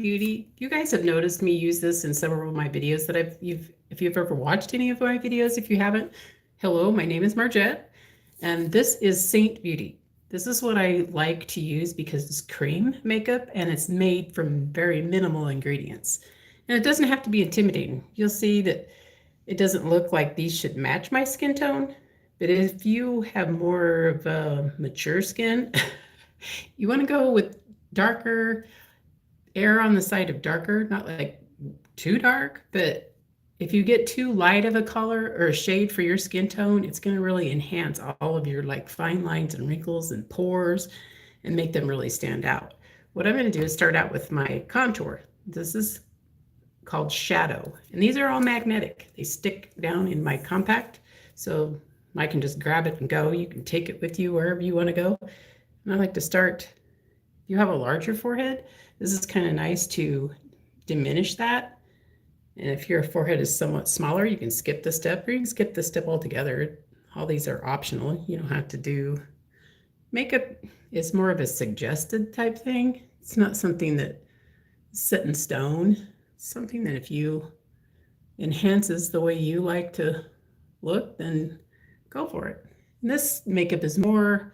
Beauty. You guys have noticed me use this in several of my videos that if you've ever watched any of my videos, if you haven't, hello, my name is Margette, and this is Saint Beauty. This is what I like to use because it's cream makeup and it's made from very minimal ingredients. And it doesn't have to be intimidating. You'll see that it doesn't look like these should match my skin tone, but if you have more of a mature skin, you want to go with darker, err on the side of darker, not like too dark, but if you get too light of a color or a shade for your skin tone, it's going to really enhance all of your like fine lines and wrinkles and pores and make them really stand out. What I'm going to do is start out with my contour. This is called shadow, and these are all magnetic. They stick down in my compact, so I can just grab it and go. You can take it with you wherever you want to go. And I like to start, if you have a larger forehead, this is kind of nice to diminish that. And if your forehead is somewhat smaller, you can skip the step, or you can skip the step altogether. All these are optional. You don't have to do makeup. Is more of a suggested type thing. It's not something that is set in stone. It's something that if you enhances the way you like to look, then go for it. And this makeup is more,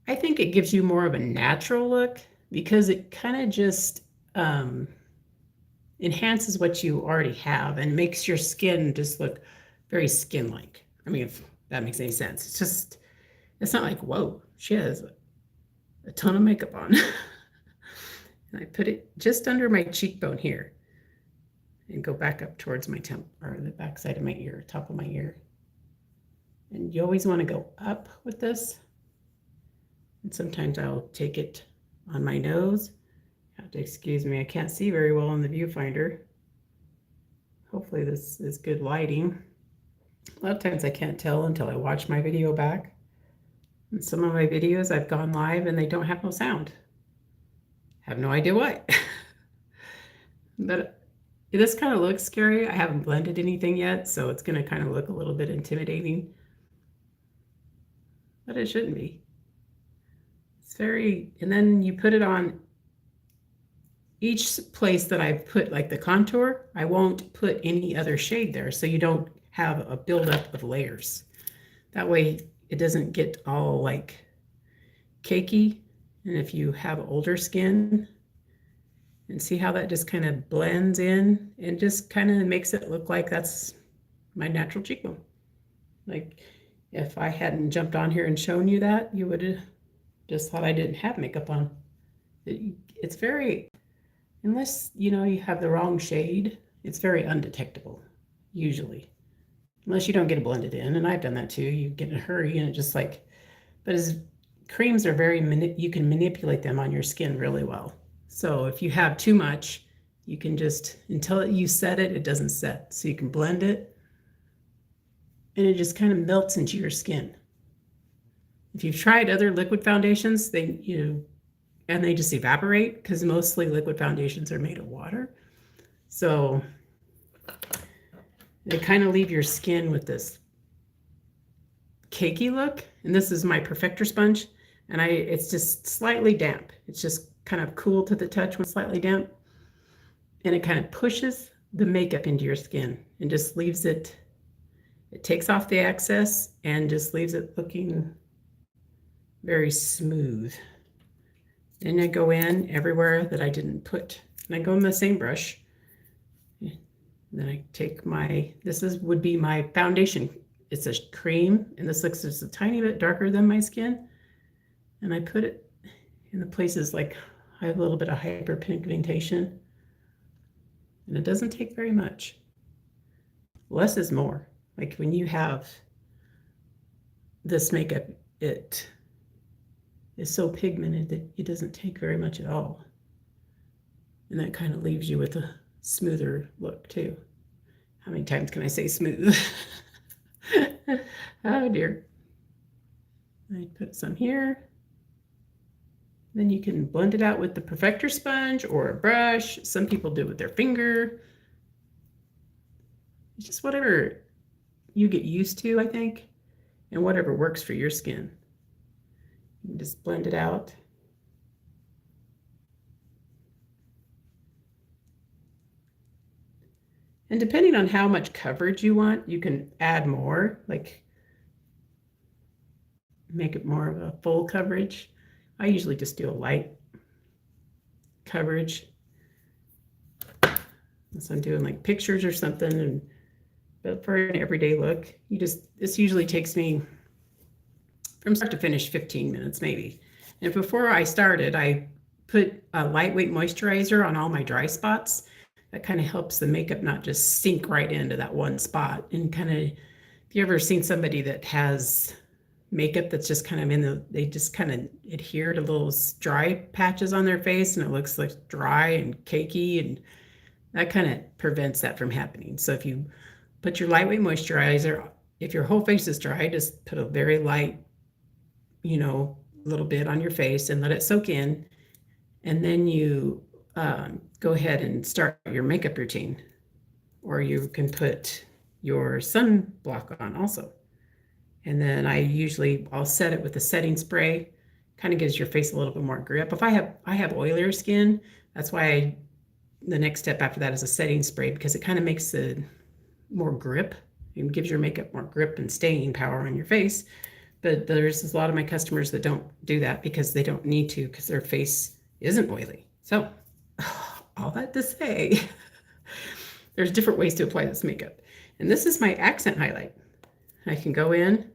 I think it gives you more of a natural look because it kind of just enhances what you already have and makes your skin just look very skin-like. I mean, if that makes any sense. It's just, it's not like, whoa, she has a ton of makeup on. And I put it just under my cheekbone here and go back up towards my temp, or the back side of my ear, top of my ear. And you always want to go up with this. And sometimes I'll take it on my nose. You have to excuse me, I can't see very well on the viewfinder. Hopefully this is good lighting. A lot of times I can't tell until I watch my video back. In some of my videos I've gone live and they don't have no sound. Have no idea why. But this kind of looks scary. I haven't blended anything yet, so it's going to kind of look a little bit intimidating. But it shouldn't be. It's very, and then you put it on each place that I've put like the contour. I won't put any other shade there, so you don't have a buildup of layers. That way it doesn't get all like cakey. And if you have older skin, and see how that just kind of blends in and just kind of makes it look like that's my natural cheekbone. Like if I hadn't jumped on here and shown you that, you would have just thought I didn't have makeup on. It's very, unless you know you have the wrong shade, it's very undetectable usually, unless you don't get it blended in. And I've done that too. You get in a hurry and it just like, but as creams are very, you can manipulate them on your skin really well. So if you have too much, you can just, until you set it, it doesn't set. So you can blend it and it just kind of melts into your skin. If you've tried other liquid foundations, they just evaporate because mostly liquid foundations are made of water. So they kind of leave your skin with this cakey look. And this is my perfector sponge, and it's just slightly damp. It's just kind of cool to the touch when slightly damp, and it kind of pushes the makeup into your skin and just leaves it, it takes off the excess and just leaves it looking very smooth. Then I go in everywhere that I didn't put, and I go in the same brush. And then I take would be my foundation. It's a cream, and this looks just a tiny bit darker than my skin, and I put it in the places like I have a little bit of hyperpigmentation, and it doesn't take very much. Less is more. Like when you have this makeup, it is so pigmented that it doesn't take very much at all. And that kind of leaves you with a smoother look too. How many times can I say smooth? Oh dear. I put some here. Then you can blend it out with the perfector sponge or a brush. Some people do it with their finger. It's just whatever you get used to, I think, and whatever works for your skin. You can just blend it out. And depending on how much coverage you want, you can add more, like make it more of a full coverage. I usually just do a light coverage. So I'm doing like pictures or something, and but for an everyday look, this usually takes me from start to finish 15 minutes maybe. And before I started, I put a lightweight moisturizer on all my dry spots. That kind of helps the makeup not just sink right into that one spot. And kind of, if you ever seen somebody that has makeup that's just kind of they just kind of adhere to little dry patches on their face and it looks like dry and cakey, and that kind of prevents that from happening. So if you put your lightweight moisturizer, if your whole face is dry, just put a very light, little bit on your face and let it soak in. And then you go ahead and start your makeup routine. Or you can put your sunblock on also. And then I'll set it with a setting spray. Kind of gives your face a little bit more grip. If I have oilier skin, that's why the next step after that is a setting spray, because it kind of makes the more grip and gives your makeup more grip and staying power on your face. But there's a lot of my customers that don't do that because they don't need to, because their face isn't oily. So all that to say, there's different ways to apply this makeup. And this is my accent highlight. I can go in,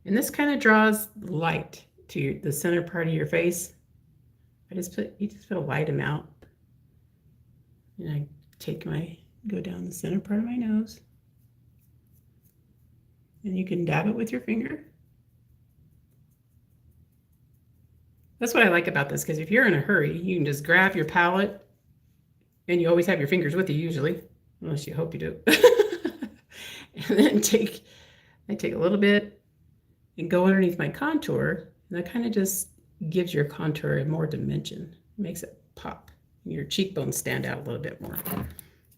and this kind of draws light to the center part of your face. You just put a light amount. And I go down the center part of my nose. And you can dab it with your finger. That's what I like about this, because if you're in a hurry, you can just grab your palette, and you always have your fingers with you usually, unless you hope you do. And then I take a little bit and go underneath my contour, and that kind of just gives your contour more dimension. It makes it pop. Your cheekbones stand out a little bit more.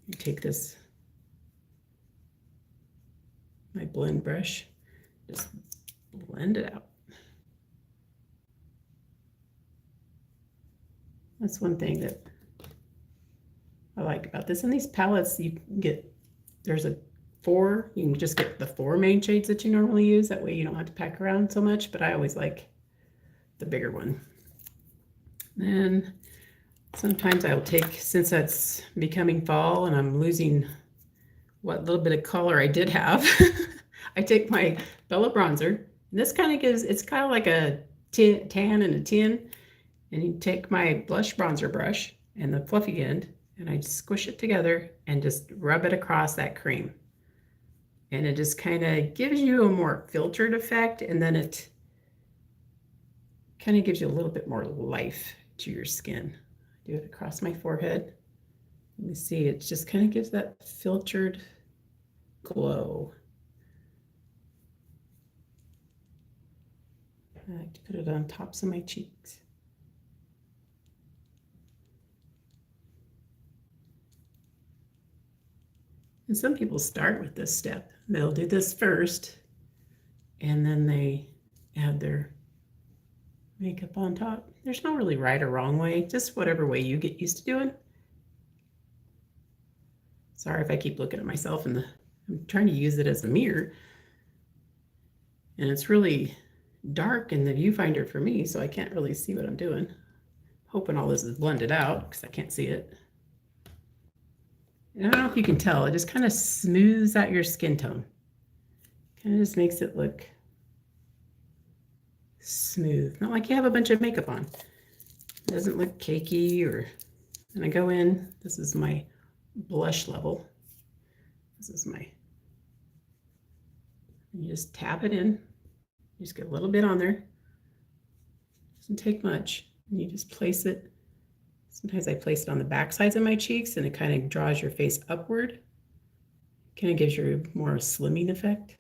You take my blend brush, just blend it out. That's one thing that I like about this. And these palettes, you can just get the 4 main shades that you normally use. That way you don't have to pack around so much, but I always like the bigger one. Then sometimes I'll take, since it's becoming fall and I'm losing what little bit of color I did have, I take my Bella bronzer. And this kind of it's kind of like a tan in a tin. And you take my blush bronzer brush and the fluffy end, and I squish it together and just rub it across that cream. And it just kind of gives you a more filtered effect, and then it kind of gives you a little bit more life to your skin. I do it across my forehead. You see, it just kind of gives that filtered glow. I like to put it on tops of my cheeks. And some people start with this step. They'll do this first, and then they add their makeup on top. There's no really right or wrong way, just whatever way you get used to doing. Sorry if I keep looking at myself I'm trying to use it as a mirror. And it's really dark in the viewfinder for me, so I can't really see what I'm doing. Hoping all this is blended out because I can't see it. And I don't know if you can tell, it just kind of smooths out your skin tone. Kind of just makes it look smooth. Not like you have a bunch of makeup on. It doesn't look cakey and I go in, this is my blush level. You just tap it in. You just get a little bit on there. Doesn't take much. And you just place it. Sometimes I place it on the back sides of my cheeks, and it kind of draws your face upward. Kind of gives you more slimming effect.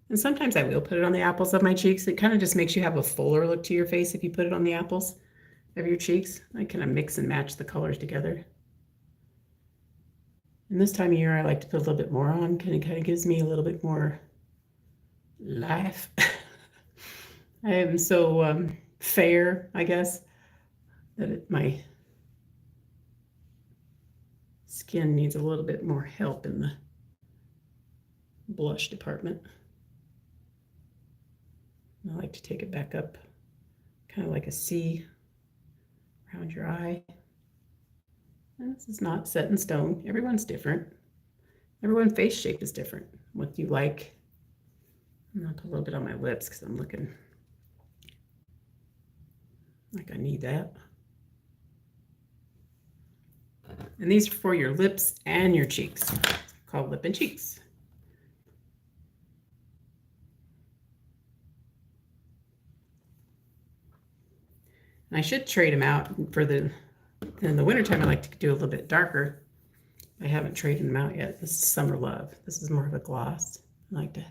And sometimes I will put it on the apples of my cheeks. It kind of just makes you have a fuller look to your face if you put it on the apples of your cheeks. I kind of mix and match the colors together. And this time of year, I like to put a little bit more on. Kind of gives me a little bit more life. I am so fair, I guess, that skin needs a little bit more help in the blush department. I like to take it back up, kind of like a C around your eye. And this is not set in stone. Everyone's different. Everyone's face shape is different. What you like. I'm gonna put a little bit on my lips because I'm looking like I need that. And these are for your lips and your cheeks. It's called lip and cheeks. And I should trade them out for in the wintertime. I like to do a little bit darker. I haven't traded them out yet. This is Summer Love. This is more of a gloss. I like to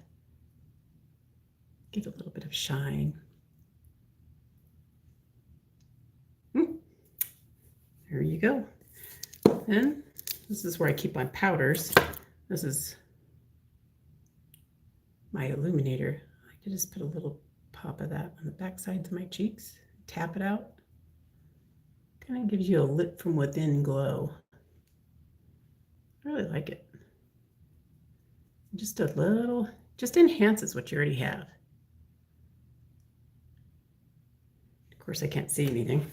give it a little bit of shine. There you go. And this is where I keep my powders. This is my illuminator. I like to just put a little pop of that on the back sides of my cheeks. Tap it out. Kind of gives you a lit from within glow. I really like it. Just a little, just enhances what you already have. Of course, I can't see anything.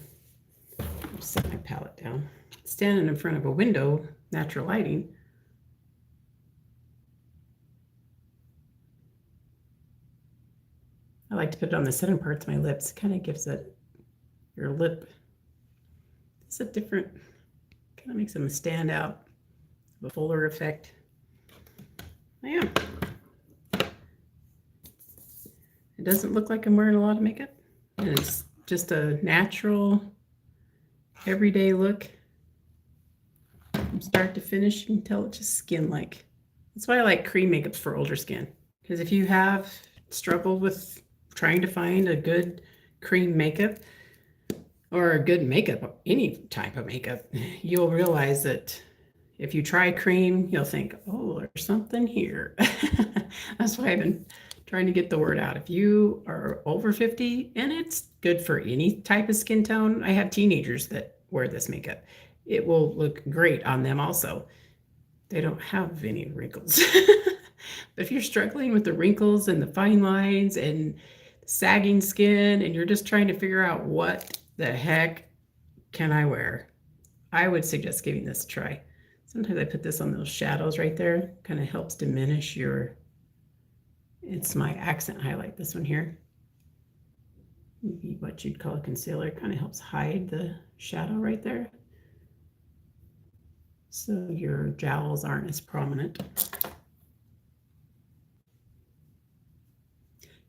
I'll set my palette down. Standing in front of a window, natural lighting. I like to put it on the center parts of my lips. It kind of gives it your lip. It's a different, kind of makes them stand out. A fuller effect. Yeah. It doesn't look like I'm wearing a lot of makeup. And it's just a natural, everyday look. From start to finish, you can tell it's just skin-like. That's why I like cream makeups for older skin. Because if you have struggled with trying to find a good cream makeup, or a good makeup, any type of makeup, you'll realize that if you try cream, you'll think, oh, there's something here. That's why I've been trying to get the word out. If you are over 50, and it's good for any type of skin tone, I have teenagers that wear this makeup. It will look great on them also. They don't have any wrinkles. But if you're struggling with the wrinkles and the fine lines and sagging skin, and you're just trying to figure out what the heck can I wear, I would suggest giving this a try. Sometimes I put this on those shadows right there. Kind of helps diminish your, it's my accent highlight, this one here. Maybe what you'd call a concealer. Kind of helps hide the shadow right there, so your jowls aren't as prominent.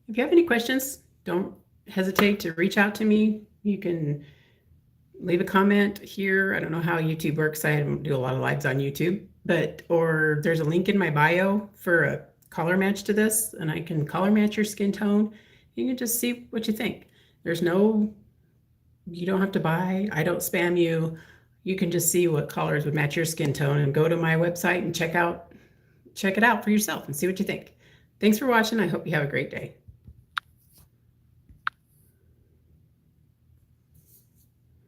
If you have any questions, don't hesitate to reach out to me. You can leave a comment here. I don't know how YouTube works. I don't do a lot of lives on YouTube, or there's a link in my bio for a color match to this, and I can color match your skin tone. You can just see what you think. There's no, you don't have to buy. I don't spam you. You can just see what colors would match your skin tone and go to my website and check it out for yourself and see what you think. Thanks for watching. I hope you have a great day.